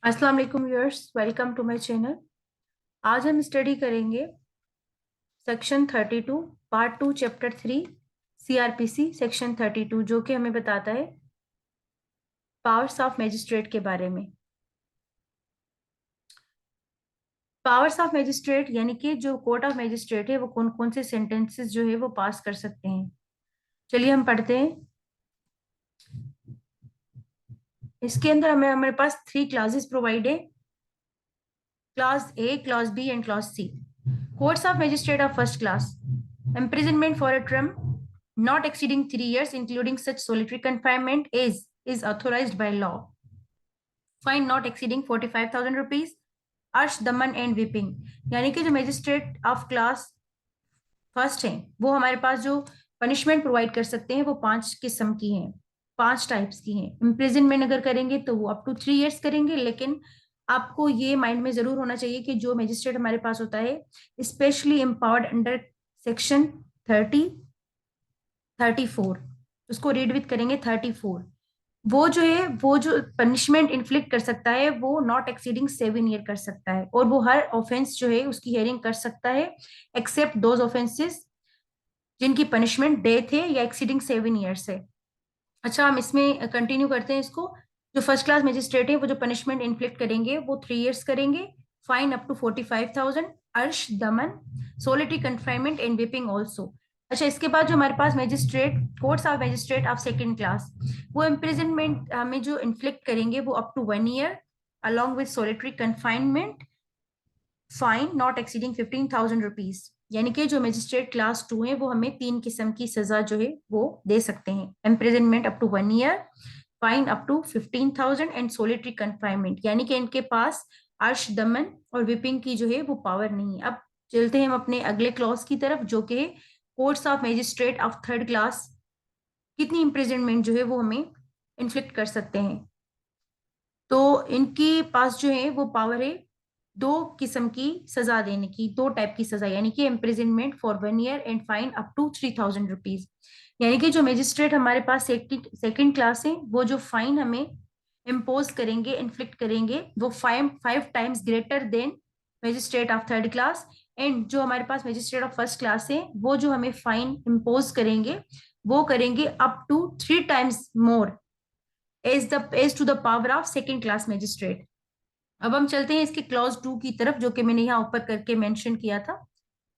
अस्सलाम वालेकुम viewers, welcome to my channel. आज हम स्टडी करेंगे section 32 part 2 chapter 3 CrPC section 32 जो कि हमें बताता है पावर्स ऑफ मैजिस्ट्रेट के बारे में। पावर्स ऑफ मैजिस्ट्रेट यानी कि जो कोर्ट ऑफ मैजिस्ट्रेट है वो कौन कौन से सेंटेंसेस जो है वो पास कर सकते हैं। चलिए हम पढ़ते हैं। इसके अंदर हमारे पास 3 क्लासेस प्रोवाइड है, class A, class B and class C. Courts of magistrate of first class, imprisonment for a term not exceeding 3 years, including such solitary confinement as is authorized by law. Fine not exceeding 45,000 rupees. अर्श दमन and whipping, यानी कि जो magistrate of class first है वो हमारे पास जो punishment provide कर सकते हैं वो 5 किस्म की हैं, 5 टाइप्स की हैं। इम्प्रिजनमेंट अगर करेंगे तो वो अप टू 3 इयर्स करेंगे, लेकिन आपको ये माइंड में जरूर होना चाहिए कि जो मैजिस्ट्रेट हमारे पास होता है स्पेशली एम्पावर्ड अंडर सेक्शन 34, उसको रीड विथ करेंगे 34। वो जो है वो जो पनिशमेंट इन्फ्लिक्ट कर सकता है वो नॉट एक्सीडिंग 7 ईयर कर सकता है, और वो हर ऑफेंस जो है उसकी हियरिंग कर सकता है एक्सेप्ट दोज ऑफेंसेस जिनकी पनिशमेंट डेथ है या एक्सीडिंग 7 ईयर्स है। अच्छा, हम इसमें कंटिन्यू करते हैं इसको। जो फर्स्ट क्लास मजिस्ट्रेट है वो जो पनिशमेंट इन्फ्लिक्ट करेंगे वो 3 इयर्स करेंगे, फाइन अप टू 45,000, अर्श दमन, solitary confinement and whipping also. अच्छा, इसके बाद जो हमारे पास magistrate courts of magistrate of second class, वो इम्प्रिजनमेंट हमें जो इन्फ्लिक्ट करेंगे वो up to 1 year along with solitary confinement, fine not exceeding 15,000 rupees. यानी कि जो मजिस्ट्रेट क्लास 2 है वो हमें 3 किस्म की सजा जो है वो दे सकते हैं, imprisonment up to 1 year, fine up to 15,000 and solitary confinement, यानी कि इनके पास अर्श दमन और विपिंग की जो है वो पावर नहीं है। अब चलते हैं हम अपने अगले क्लॉज की तरफ जो कि courts of magistrate of third class कितनी इम्प्रिजनमेंट जो है वो हमें इन्फ्लिक्ट कर सकते हैं। तो इनके पास जो है वो पावर है 2 किस्म की सजा देने की, 2 टाइप की सजा, यानी कि imprisonment for 1 year and fine up to 3,000 rupees. यानी कि जो मजिस्ट्रेट हमारे पास सेकंड क्लास है वो जो फाइन हमें इम्पोज करेंगे, इन्फ्लिक्ट करेंगे, वो 5 times greater than magistrate of third class. And जो हमारे पास मजिस्ट्रेट ऑफ फर्स्ट क्लास है वो जो हमें फाइन इम्पोज करेंगे वो करेंगे up to 3 times more as to the power of second class magistrate. अब हम चलते हैं इसके क्लॉज 2 की तरफ जो कि मैंने यहाँ ऊपर करके मेंशन किया था।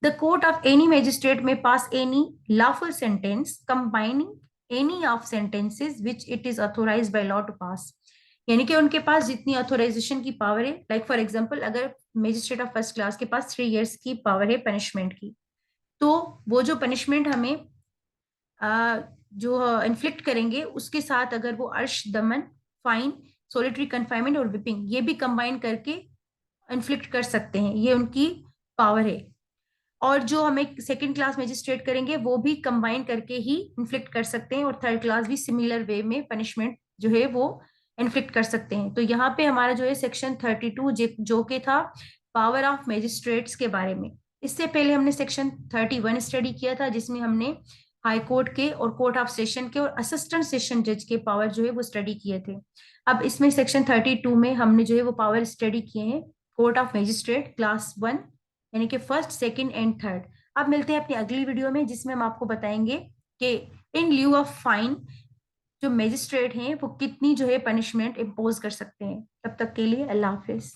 The court of any magistrate may pass any lawful sentence combining any of sentences which it is authorised by law to pass. यानी कि उनके पास जितनी ऑथोराइजेशन की पावर है, लाइक फॉर एग्जांपल अगर मैजिस्ट्रेट ऑफ फर्स्ट क्लास के पास 3 इयर्स की पावर है पनिशमेंट की, तो वो जो पनिशमेंट हमें जो इन्फ्लिक्ट करेंगे उसके साथ अगर वो अर्श दमन, फाइन, सोलिटरी कन्फाइनमेंट और विपिंग ये भी कंबाइन करके इन्फ्लिक्ट कर सकते हैं, ये उनकी पावर है। और जो हमें सेकंड क्लास मजिस्ट्रेट करेंगे वो भी कंबाइन करके ही इन्फ्लिक्ट कर सकते हैं, और थर्ड क्लास भी सिमिलर वे में पनिशमेंट जो है वो इन्फ्लिक्ट कर सकते हैं। तो यहाँ पे हमारा जो है सेक्शन 32 जो कि था पावर ऑफ मैजिस्ट्रेट्स के बारे में। इससे पहले हमने सेक्शन 31 स्टडी किया था जिसमें हमने हाई कोर्ट के और कोर्ट ऑफ सेशन के और असिस्टेंट सेशन जज के पावर जो है वो स्टडी किए थे। अब इसमें सेक्शन 32 में हमने जो है वो पावर स्टडी किए हैं कोर्ट ऑफ मैजिस्ट्रेट क्लास 1, यानी कि फर्स्ट, सेकंड एंड थर्ड। अब मिलते हैं अपनी अगली वीडियो में जिसमें हम आपको बताएंगे कि इन ल्यू ऑफ फाइन जो मैजिस्ट्रेट हैं वो कितनी जो है पनिशमेंट इम्पोज कर सकते हैं। तब तक के लिए अल्लाह हाफिज।